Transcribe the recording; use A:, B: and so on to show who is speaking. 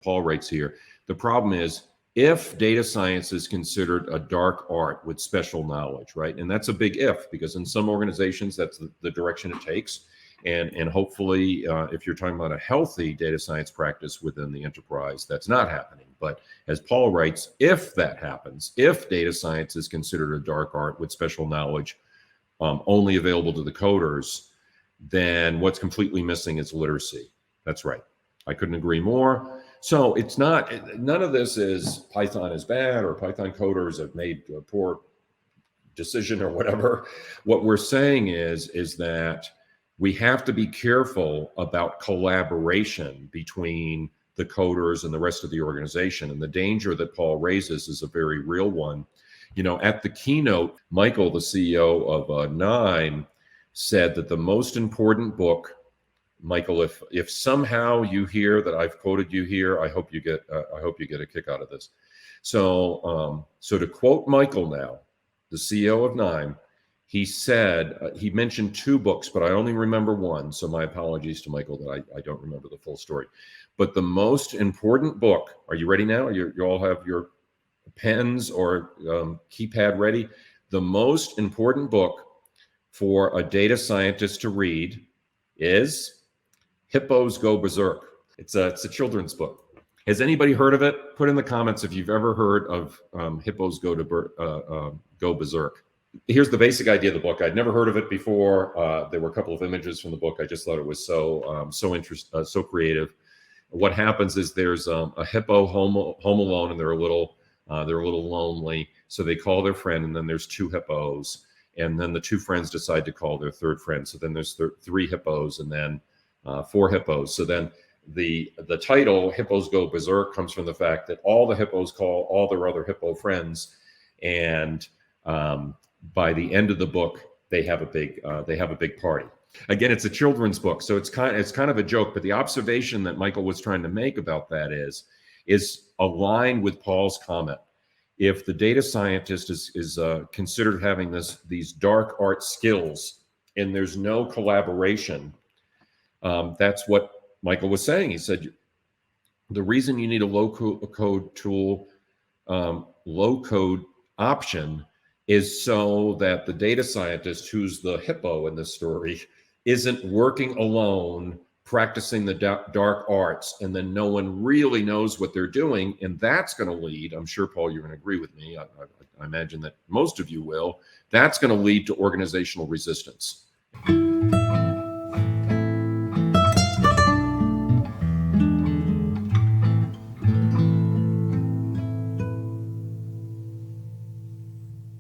A: Paul writes here. The problem is if data science is considered a dark art with special knowledge, right? And that's a big if, because in some organizations, that's the direction it takes. And hopefully, if you're talking about a healthy data science practice within the enterprise, that's not happening. But as Paul writes, if that happens, if data science is considered a dark art with special knowledge only available to the coders, then what's completely missing is literacy. That's right. I couldn't agree more. So it's not, none of this is Python is bad or Python coders have made a poor decision or whatever. What we're saying is that we have to be careful about collaboration between the coders and the rest of the organization. And the danger that Paul raises is a very real one. You know, at the keynote, Michael, the CEO of Nine, said that the most important book, Michael, if somehow you hear that I've quoted you here, I hope you get a kick out of this. So to quote Michael now, the CEO of Nine, he said, he mentioned two books, but I only remember one. So my apologies to Michael that I don't remember the full story. But the most important book, are you ready now? You all have your pens or keypad ready? The most important book for a data scientist to read is Hippos Go Berserk. It's a children's book. Has anybody heard of it? Put in the comments if you've ever heard of Hippos Go Berserk. Here's the basic idea of the book. I'd never heard of it before. There were a couple of images from the book. I just thought it was so creative. What happens is there's a hippo home alone, and they're a little lonely. So they call their friend, and then there's two hippos, and then the two friends decide to call their third friend. So then there's three hippos, and then four hippos. So then the title Hippos Go Berserk comes from the fact that all the hippos call all their other hippo friends, and by the end of the book, they have a big party. Again, it's a children's book, so it's kind of a joke. But the observation that Michael was trying to make about that is aligned with Paul's comment. If the data scientist is considered having these dark art skills and there's no collaboration, that's what Michael was saying. He said the reason you need a low code tool, low code option, is so that the data scientist, who's the hippo in this story, isn't working alone, practicing the dark arts, and then no one really knows what they're doing. And that's going to lead, I'm sure, Paul, you're going to agree with me. I imagine that most of you will. That's going to lead to organizational resistance.